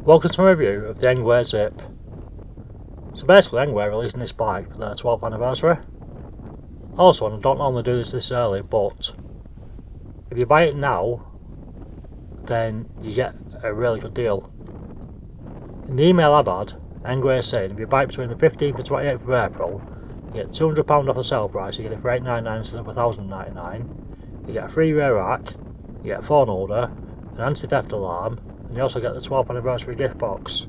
Welcome to my review of the ENGWE ZIP. So basically ENGWE are releasing this bike for their 12th anniversary. Also, and I don't normally do this early, but if you buy it now, then you get a really good deal. In the email I've had, ENGWE is saying if you buy it between the 15th and 28th of April, you get £200 off the sale price, you get it for £899 instead of £1,099, you get a free rear rack, you get a phone holder, an anti-theft alarm, and you also get the 12th anniversary gift box.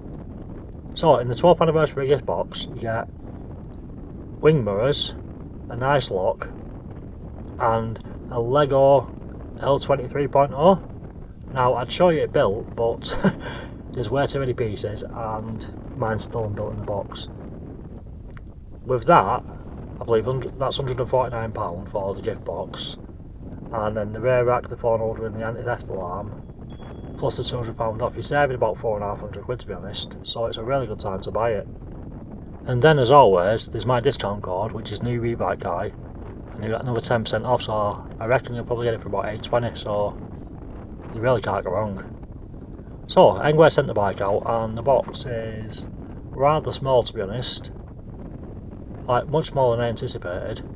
So in the 12th anniversary gift box you get wing mirrors, a nice lock, and a Lego L20 3.0. Now I'd show you it built, but there's way too many pieces and mine's still unbuilt in the box. With that, I believe that's £149 for the gift box, and then the rear rack, the phone holder and the anti-theft alarm, plus the £200 off. You're saving about £450 to be honest, so it's a really good time to buy it. And then as always, there's my discount code, which is noob-ebike-guy, and you get another 10% off, so I reckon you'll probably get it for about £820, so you really can't go wrong. So ENGWE sent the bike out, and the box is rather small to be honest, like much smaller than I anticipated.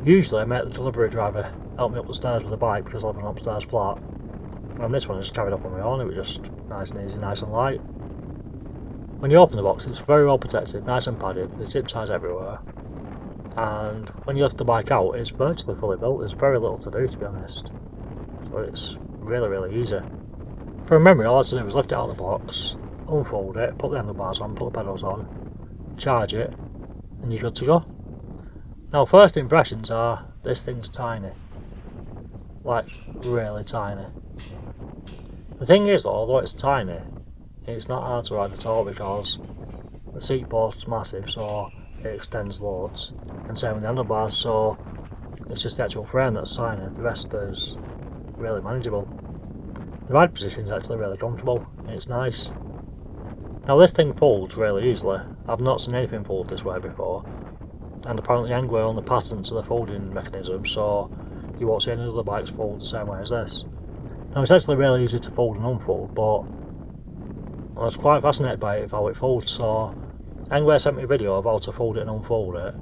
Usually I make the delivery driver help me up the stairs with the bike because I live in an upstairs flat. And this one I just carried up on my own. It was just nice and easy, nice and light. When you open the box, it's very well protected, nice and padded, there's zip ties everywhere. And when you lift the bike out, it's virtually fully built. There's very little to do to be honest. So it's really easy. From memory, all I had to do was lift it out of the box, unfold it, put the handlebars on, put the pedals on, charge it, and you're good to go. Now first impressions are, this thing's tiny. Like, really tiny. The thing is though, although it's tiny, it's not hard to ride at all because the seat post's massive, so it extends loads, and same with the handlebars, so it's just the actual frame that's tiny, the rest is really manageable. The ride position is actually really comfortable, it's nice. Now this thing folds really easily. I've not seen anything fold this way before, and apparently ENGWE own the patent to the folding mechanism, so you won't see any other bikes fold the same way as this. Now it's actually really easy to fold and unfold, but I was quite fascinated by it, how it folds, so ENGWE sent me a video of how to fold it and unfold it,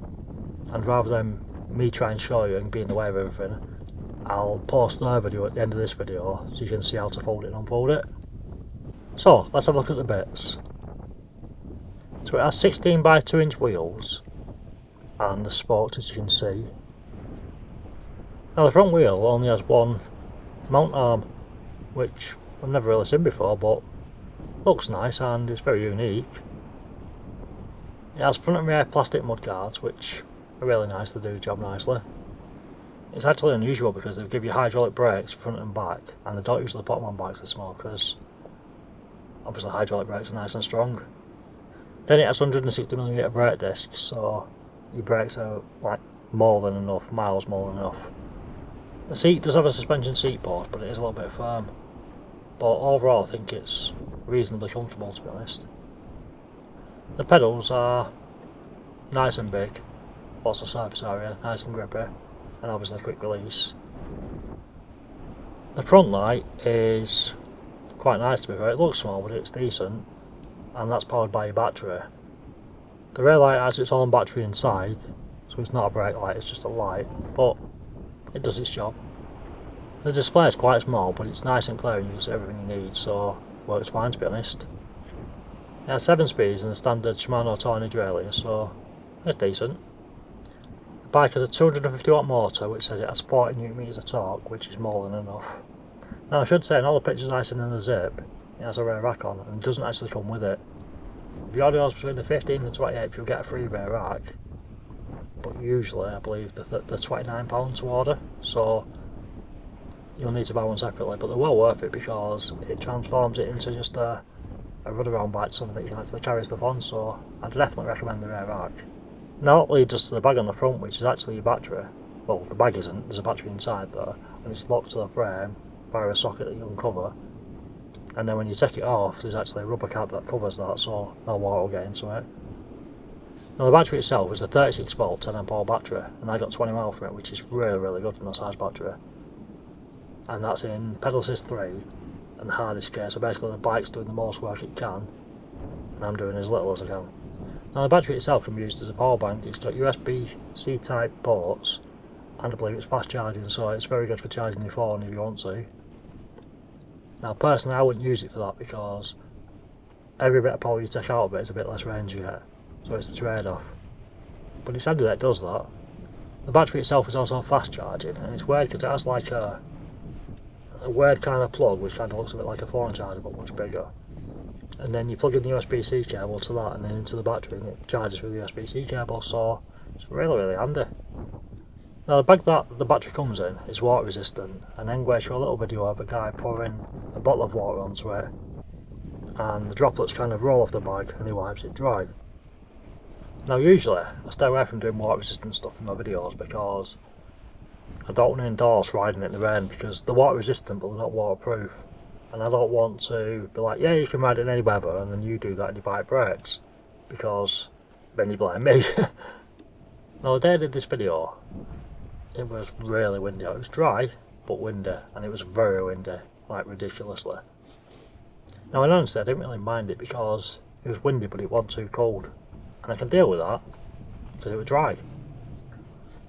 and rather than me try and show you and be in the way of everything, I'll post their video at the end of this video so you can see how to fold it and unfold it. So let's have a look at the bits. So it has 16 by 2 inch wheels and the spokes, as you can see. Now the front wheel only has one mount arm, which I've never really seen before, but looks nice and it's very unique. It has front and rear plastic mudguards, which are really nice, they do the job nicely. It's actually unusual because they give you hydraulic brakes front and back, and they don't usually put them on bikes this small because obviously hydraulic brakes are nice and strong. Then it has 160mm brake discs, so your brakes are like more than enough, miles more than enough. The seat does have a suspension seat post, but it is a little bit firm. But overall I think it's reasonably comfortable to be honest. The pedals are nice and big, lots of surface area, nice and grippy, and obviously quick release. The front light is quite nice to be fair. It looks small but it's decent, and that's powered by your battery. The rear light has its own battery inside, so it's not a brake light, it's just a light, but it does its job. The display is quite small, but it's nice and clear and you can see everything you need, so works fine to be honest. It has 7 speeds and the standard Shimano tonnage railing, so it's decent. The bike has a 250 watt motor, which says it has 40 Nm of torque, which is more than enough. Now I should say, in all the pictures I seen in the Zip, it has a rear rack on, and it doesn't actually come with it. If you order yours between the 15th and 28th, you'll get a free rear rack, but usually I believe they're £29 to order, so you'll need to buy one separately, but they're well worth it because it transforms it into just a run-around bike, something that you can actually carry stuff on, so I'd definitely recommend the rear rack. Now that leads us to the bag on the front, which is actually your battery. Well, the bag isn't, there's a battery inside there, and it's locked to the frame via a socket that you uncover, and then when you take it off there's actually a rubber cap that covers that, so no water will get into it. Now the battery itself is a 36 volt 10Ah battery, and I got 20 miles from it, which is really good for a size battery. And that's in pedal assist 3, and hardest gear, so basically the bike's doing the most work it can and I'm doing as little as I can. Now the battery itself can be used as a power bank. It's got USB-C type ports and I believe it's fast charging, so it's very good for charging your phone if you want to. Now personally I wouldn't use it for that because every bit of power you take out of it is a bit less range you get, so it's the trade-off. But it's handy that it does that. The battery itself is also fast charging, and it's weird because it has like a weird kind of plug which kind of looks a bit like a phone charger but much bigger. And then you plug in the USB-C cable to that and then into the battery and it charges through the USB-C cable, so it's really handy. Now the bag that the battery comes in is water resistant, and ENGWE show a little video of a guy pouring a bottle of water onto it and the droplets kind of roll off the bag and he wipes it dry. Now usually I stay away from doing water resistant stuff in my videos because I don't want to endorse riding it in the rain, because they're water resistant but they're not waterproof, and I don't want to be like, yeah, you can ride it in any weather, and then you do that and your bike breaks, because then you blame me. Now the day I did this video it was really windy. It was dry but windy, and it was very windy, like ridiculously. Now in honesty I didn't really mind it because it was windy but it wasn't too cold, and I can deal with that because it was dry.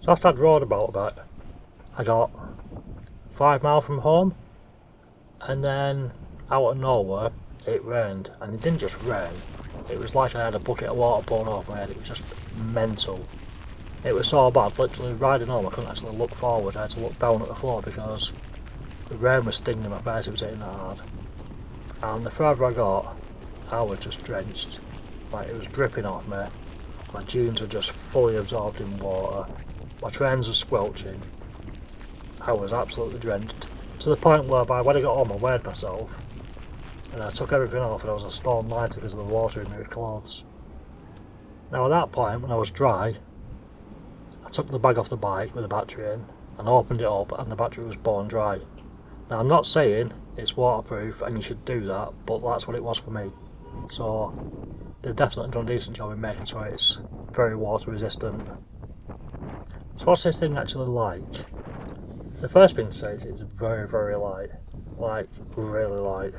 So after I'd rode about a bit, I got 5 miles from home, and then out of nowhere it rained, and it didn't just rain, it was like I had a bucket of water pouring over my head. It was just mental. It was so bad, literally riding home I couldn't actually look forward, I had to look down at the floor because the rain was stinging my face, it was hitting that hard. And the further I got, I was just drenched, like it was dripping off me, my jeans were just fully absorbed in water, my trains were squelching, I was absolutely drenched, to the point whereby when I got home I weighed myself and I took everything off and I was a stone lighter because of the water in my clothes. Now at that point, when I was dry, I took the bag off the bike with the battery in and opened it up and the battery was bone dry. Now I'm not saying it's waterproof and you should do that, but that's what it was for me. So they've definitely done a decent job in making sure it's very water resistant. So what's this thing actually like? The first thing to say is it's very light, like really light.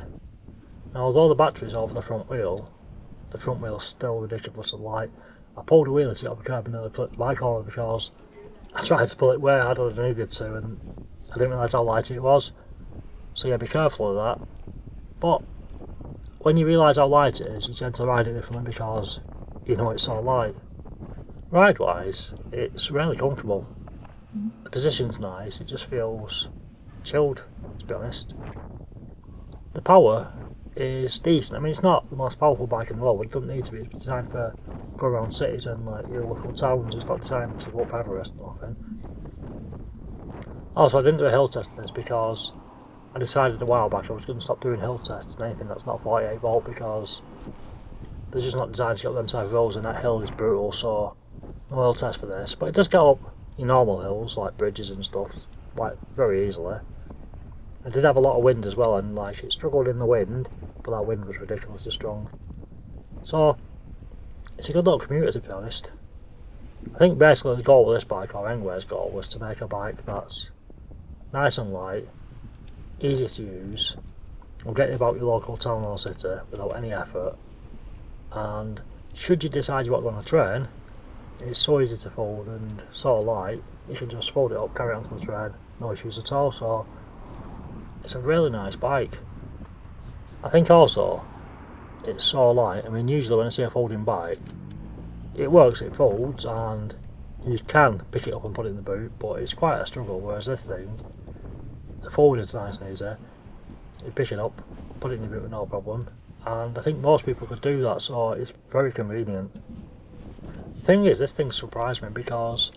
Now although the battery's over the front wheel's still ridiculously light. I pulled a wheelie to get up the curb and nearly flipped the bike over because I tried to pull it way harder than I needed to and I didn't realise how light it was. So yeah, be careful of that. But when you realise how light it is, you tend to ride it differently because you know it's so light. Ride wise, it's really comfortable. The position's nice, it just feels chilled, to be honest. The power is decent. I mean, it's not the most powerful bike in the world, but it doesn't need to be. It's designed for go around cities and like your local towns. It's not designed to go up Everest or nothing. Also, I didn't do a hill test on this because I decided a while back I was going to stop doing hill tests and anything that's not 48 volt because they're just not designed to get up them type of hills, and that hill is brutal, so no hill test for this. But it does get up your normal hills like bridges and stuff like very easily. It did have a lot of wind as well, and like it struggled in the wind, but that wind was ridiculously strong. So it's a good little commuter, to be honest. I think basically the goal of this bike, or ENGWE's goal, was to make a bike that's nice and light, easy to use, will get you about your local town or city without any effort, and should you decide you want to go on a train, it's so easy to fold and so light, you can just fold it up, carry it onto the train, no issues at all. So it's a really nice bike. I think also it's so light. I mean, usually when I see a folding bike, it works, it folds and you can pick it up and put it in the boot, but it's quite a struggle, whereas this thing, the fold is nice and easy. You pick it up, put it in the boot with no problem, and I think most people could do that, so it's very convenient. The thing is, this thing surprised me because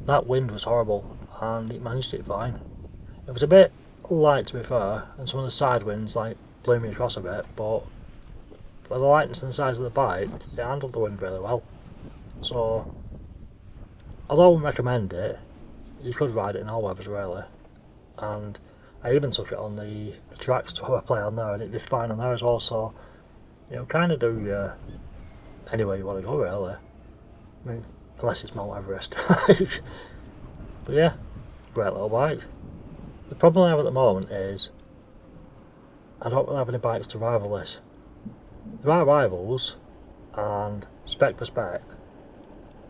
that wind was horrible and it managed it fine. It was a bit light, to be fair, and some of the side winds like blew me across a bit, but for the lightness and the size of the bike, it handled the wind really well. So although I wouldn't recommend it, you could ride it in all weathers really. And I even took it on the tracks to have a play on there, and it did fine on there as well, so it'll kind of do anywhere you want to go really. I mean, unless it's Mount Everest. But yeah, great little bike. The problem I have at the moment is I don't really have any bikes to rival this. There are rivals, and spec for spec,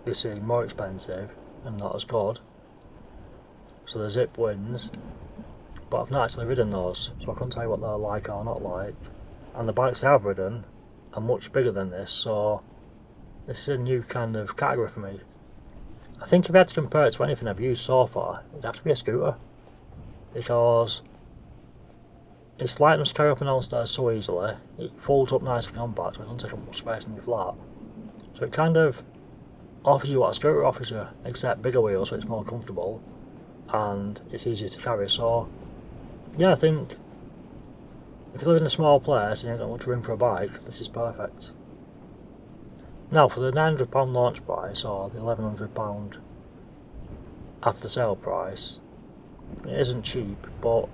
they seem more expensive and not as good. So the Zip wins, but I've not actually ridden those, so I couldn't tell you what they're like or not like. And the bikes I have ridden are much bigger than this, so this is a new kind of category for me. I think if I had to compare it to anything I've used so far, it'd have to be a scooter, because it's light enough to carry up and down stairs so easily. It folds up nice and compact, so it doesn't take up much space in your flat. So it kind of offers you what a scooter offers you, except bigger wheels, so it's more comfortable and it's easier to carry. So yeah, I think if you live in a small place and you haven't got much room for a bike, this is perfect. Now for the £900 launch price, or the £1,100 after sale price, it isn't cheap, but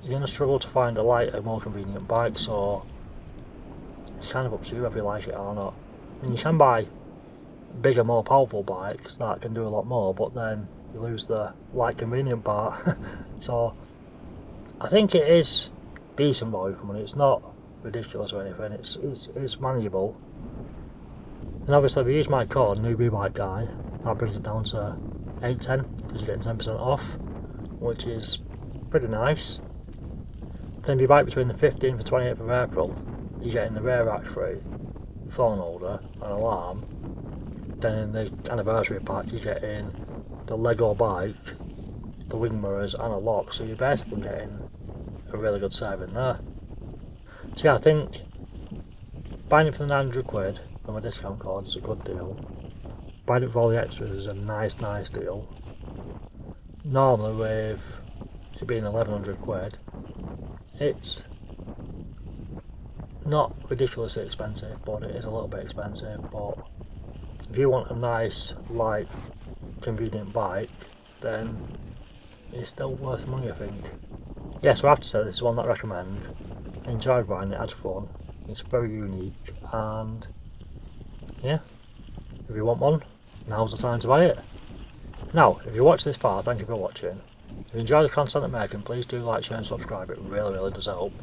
you're going to struggle to find a lighter, more convenient bike, so it's kind of up to you whether you like it or not. I mean, you can buy bigger, more powerful bikes that can do a lot more, but then you lose the light convenient part. So I think it is decent value for money. It's not ridiculous or anything, it's manageable. And obviously if you use my code noob-ebike-guy, that brings it down to $8.10 because you're getting 10% off, which is pretty nice. Then if you buy between the 15th and 28th of April, you're getting the rear rack free, phone holder and alarm. Then in the anniversary pack you're getting the Lego bike, the wing mirrors and a lock, so you're basically getting a really good saving there. So yeah, I think buying it for the £900 from a discount code is a good deal. Buying it for all the extras is a nice deal. Normally with it being £1,100, it's not ridiculously expensive, but it is a little bit expensive. But if you want a nice, light, convenient bike, then it's still worth money, I think. Yeah, so I have to say this is one that I recommend. I enjoyed riding it, had fun, it's very unique, and yeah, if you want one, now's the time to buy it. Now, if you watched this far, thank you for watching. If you enjoy the content I'm making, please do like, share and subscribe, it really does help.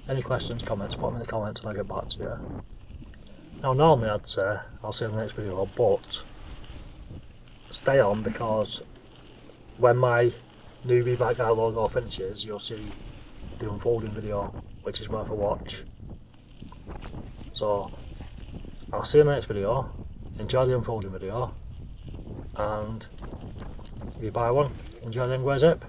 Any questions, comments, put them in the comments and I'll get back to you. Now normally I'd say I'll see you in the next video, but stay on, because when my noob-ebike-guy logo finishes, you'll see the unfolding video, which is worth a watch. So I'll see you in the next video, enjoy the unfolding video, and if you buy one, enjoy the ENGWE ZIP.